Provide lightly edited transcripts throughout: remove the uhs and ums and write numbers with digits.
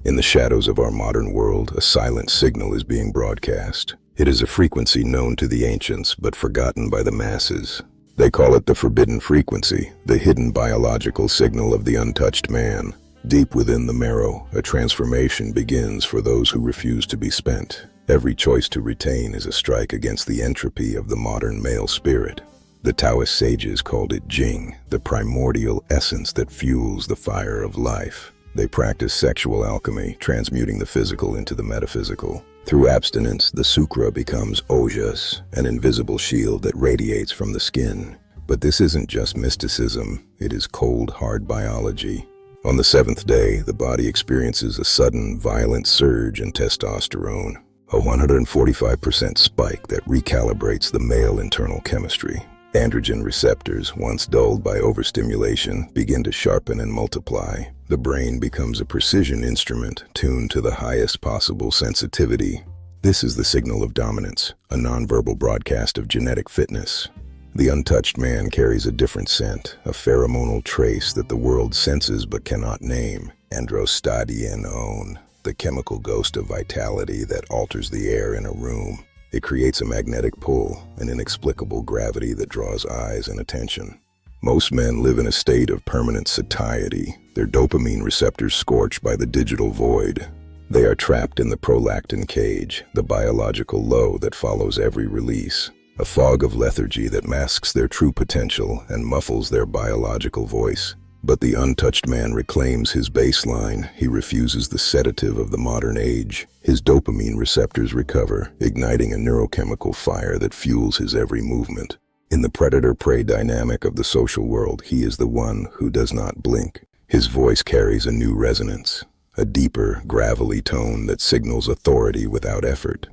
In the shadows of our modern world, a silent signal is being broadcast. It is a frequency known to the ancients, but forgotten by the masses. They call it the forbidden frequency, the hidden biological signal of the untouched man. Deep within the marrow, a transformation begins for those who refuse to be spent. Every choice to retain is a strike against the entropy of the modern male spirit. The Taoist sages called it Jing, the primordial essence that fuels the fire of life. They practice sexual alchemy, transmuting the physical into the metaphysical. Through abstinence, the sukra becomes ojas, an invisible shield that radiates from the skin. But this isn't just mysticism, it is cold, hard biology. On the seventh day, the body experiences a sudden, violent surge in testosterone, a 145% spike that recalibrates the male internal chemistry. Androgen receptors, once dulled by overstimulation, begin to sharpen and multiply. The brain becomes a precision instrument tuned to the highest possible sensitivity. This is the signal of dominance, a nonverbal broadcast of genetic fitness. The untouched man carries a different scent, a pheromonal trace that the world senses but cannot name. Androstenedione, the chemical ghost of vitality that alters the air in a room. It creates a magnetic pull, an inexplicable gravity that draws eyes and attention. Most men live in a state of permanent satiety, their dopamine receptors scorched by the digital void. They are trapped in the prolactin cage, the biological low that follows every release, a fog of lethargy that masks their true potential and muffles their biological voice. But the untouched man reclaims his baseline. He refuses the sedative of the modern age. His dopamine receptors recover, igniting a neurochemical fire that fuels his every movement. In the predator-prey dynamic of the social world, he is the one who does not blink. His voice carries a new resonance, a deeper, gravelly tone that signals authority without effort.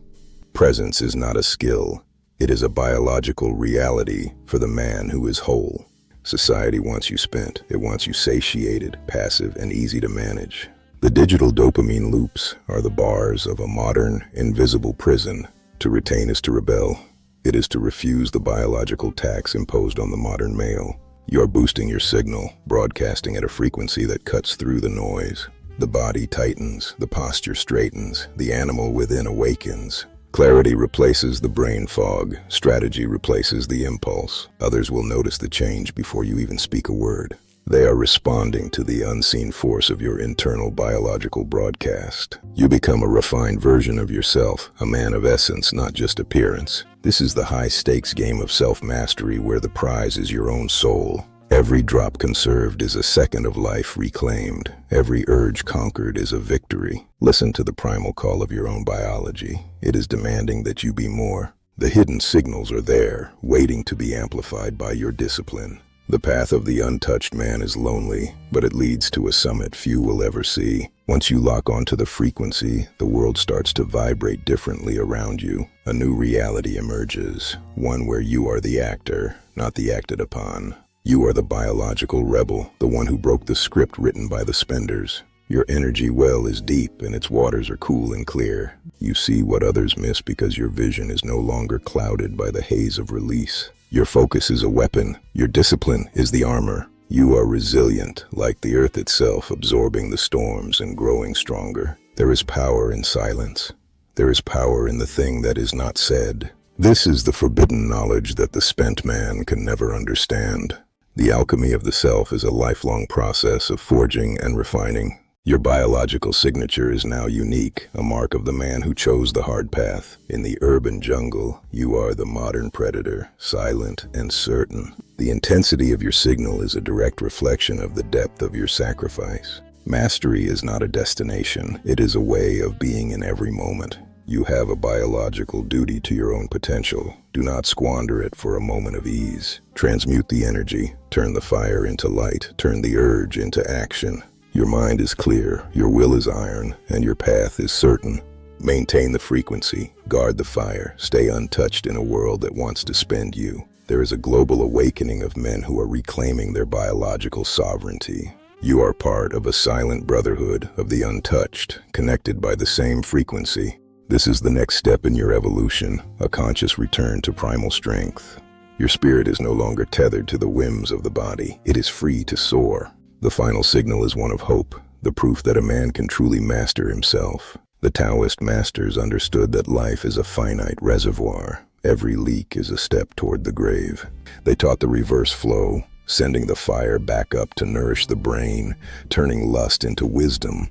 Presence is not a skill. It is a biological reality for the man who is whole. Society wants you spent. It wants you satiated, passive, and easy to manage. The digital dopamine loops are the bars of a modern, invisible prison. To retain is to rebel. It is to refuse the biological tax imposed on the modern male. You are boosting your signal, broadcasting at a frequency that cuts through the noise. The body tightens, the posture straightens, the animal within awakens. Clarity replaces the brain fog. Strategy replaces the impulse. Others will notice the change before you even speak a word. They are responding to the unseen force of your internal biological broadcast. You become a refined version of yourself, a man of essence, not just appearance. This is the high-stakes game of self-mastery where the prize is your own soul. Every drop conserved is a second of life reclaimed. Every urge conquered is a victory. Listen to the primal call of your own biology. It is demanding that you be more. The hidden signals are there, waiting to be amplified by your discipline. The path of the untouched man is lonely, but it leads to a summit few will ever see. Once you lock onto the frequency, the world starts to vibrate differently around you. A new reality emerges, one where you are the actor, not the acted upon. You are the biological rebel, the one who broke the script written by the spenders. Your energy well is deep and its waters are cool and clear. You see what others miss because your vision is no longer clouded by the haze of release. Your focus is a weapon. Your discipline is the armor. You are resilient, like the earth itself, absorbing the storms and growing stronger. There is power in silence. There is power in the thing that is not said. This is the forbidden knowledge that the spent man can never understand. The alchemy of the self is a lifelong process of forging and refining. Your biological signature is now unique, a mark of the man who chose the hard path. In the urban jungle, you are the modern predator, silent and certain. The intensity of your signal is a direct reflection of the depth of your sacrifice. Mastery is not a destination, it is a way of being in every moment. You have a biological duty to your own potential. Do not squander it for a moment of ease. Transmute the energy, turn the fire into light, turn the urge into action. Your mind is clear, your will is iron, and your path is certain. Maintain the frequency, guard the fire, stay untouched in a world that wants to spend you. There is a global awakening of men who are reclaiming their biological sovereignty. You are part of a silent brotherhood of the untouched, connected by the same frequency. This is the next step in your evolution, a conscious return to primal strength. Your spirit is no longer tethered to the whims of the body. It is free to soar. The final signal is one of hope. the proof that a man can truly master himself. The Taoist masters understood that life is a finite reservoir. Every leak is a step toward the grave. They taught the reverse flow, sending the fire back up to nourish the brain, turning lust into wisdom.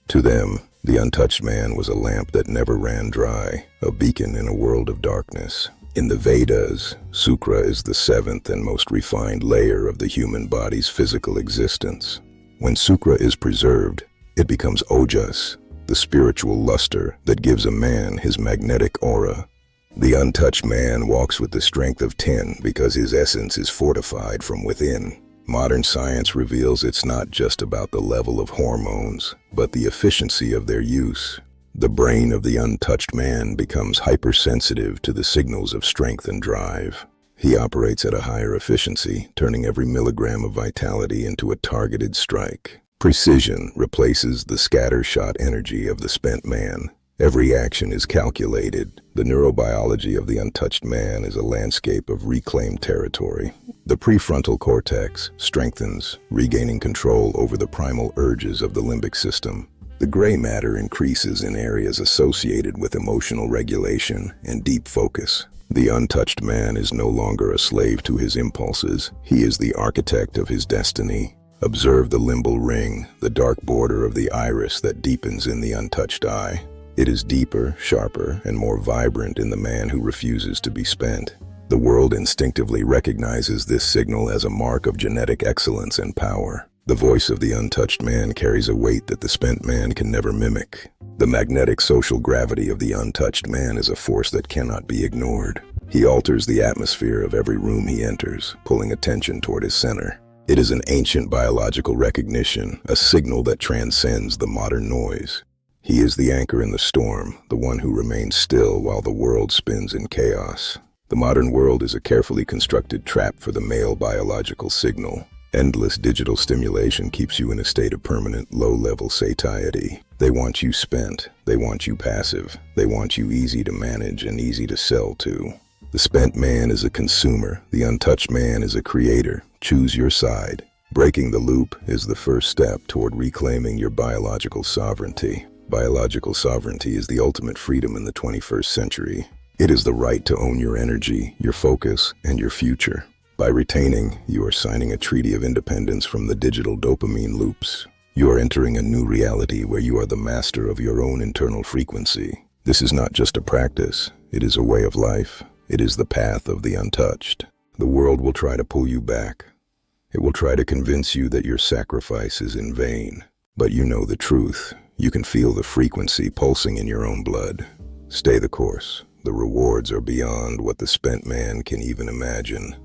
To them, the untouched man was a lamp that never ran dry, a beacon in a world of darkness. In the Vedas, Sukra is the seventh and most refined layer of the human body's physical existence. When Sukra is preserved, it becomes Ojas, the spiritual luster that gives a man his magnetic aura. The untouched man walks with the strength of 10 because his essence is fortified from within. Modern science reveals it's not just about the level of hormones, but the efficiency of their use. The brain of the untouched man becomes hypersensitive to the signals of strength and drive. He operates at a higher efficiency, turning every milligram of vitality into a targeted strike. Precision replaces the scattershot energy of the spent man. Every action is calculated. The neurobiology of the untouched man is a landscape of reclaimed territory. The prefrontal cortex strengthens, regaining control over the primal urges of the limbic system. The gray matter increases in areas associated with emotional regulation and deep focus. The untouched man is no longer a slave to his impulses. He is the architect of his destiny. Observe the limbal ring, the dark border of the iris that deepens in the untouched eye. It is deeper, sharper, and more vibrant in the man who refuses to be spent. The world instinctively recognizes this signal as a mark of genetic excellence and power. The voice of the untouched man carries a weight that the spent man can never mimic. The magnetic social gravity of the untouched man is a force that cannot be ignored. He alters the atmosphere of every room he enters, pulling attention toward his center. It is an ancient biological recognition, a signal that transcends the modern noise. He is the anchor in the storm, the one who remains still while the world spins in chaos. The modern world is a carefully constructed trap for the male biological signal. Endless digital stimulation keeps you in a state of permanent low-level satiety. They want you spent, they want you passive, they want you easy to manage and easy to sell to. The spent man is a consumer, the untouched man is a creator. Choose your side. Breaking the loop is the first step toward reclaiming your biological sovereignty. Biological sovereignty is the ultimate freedom in the 21st century. It is the right to own your energy, your focus, and your future. By retaining, you are signing a treaty of independence from the digital dopamine loops. You are entering a new reality where you are the master of your own internal frequency. This is not just a practice, it is a way of life. It is the path of the untouched. The world will try to pull you back. It will try to convince you that your sacrifice is in vain. But you know the truth. You can feel the frequency pulsing in your own blood. Stay the course. The rewards are beyond what the spent man can even imagine.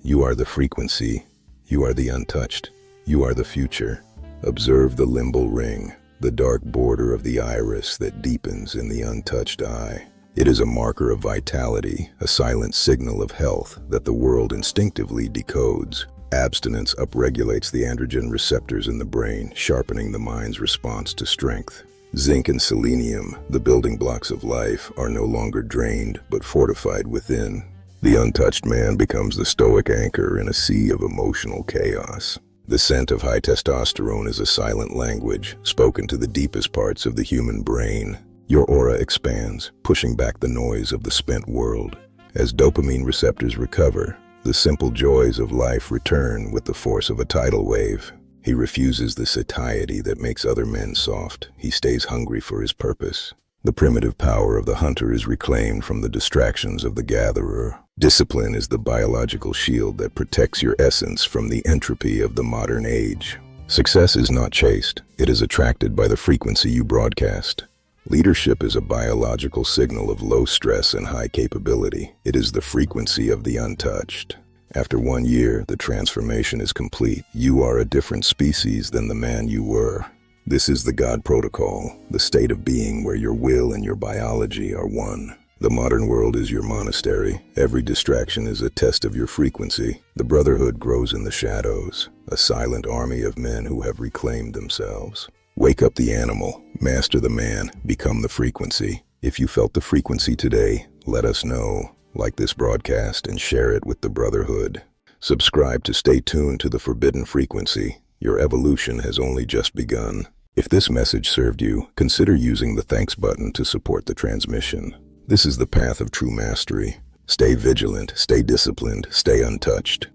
You are the frequency. You are the untouched. You are the future. Observe the limbal ring, the dark border of the iris that deepens in the untouched eye. It is a marker of vitality, a silent signal of health that the world instinctively decodes. Abstinence upregulates the androgen receptors in the brain, sharpening the mind's response to strength. Zinc and selenium, the building blocks of life, are no longer drained but fortified within. The untouched man becomes the stoic anchor in a sea of emotional chaos. The scent of high testosterone is a silent language, spoken to the deepest parts of the human brain. Your aura expands, pushing back the noise of the spent world. As dopamine receptors recover, the simple joys of life return with the force of a tidal wave. He refuses the satiety that makes other men soft. He stays hungry for his purpose. The primitive power of the hunter is reclaimed from the distractions of the gatherer. Discipline is the biological shield that protects your essence from the entropy of the modern age. Success is not chased. It is attracted by the frequency you broadcast. Leadership is a biological signal of low stress and high capability. It is the frequency of the untouched. After 1 year, the transformation is complete. You are a different species than the man you were. This is the God protocol, the state of being where your will and your biology are one. The modern world is your monastery. Every distraction is a test of your frequency. The brotherhood grows in the shadows, a silent army of men who have reclaimed themselves. Wake up the animal, master the man, become the frequency. If you felt the frequency today, let us know. Like this broadcast and share it with the brotherhood. Subscribe to stay tuned to the forbidden frequency. Your evolution has only just begun. If this message served you, consider using the thanks button to support the transmission. This is the path of true mastery. Stay vigilant, stay disciplined, stay untouched.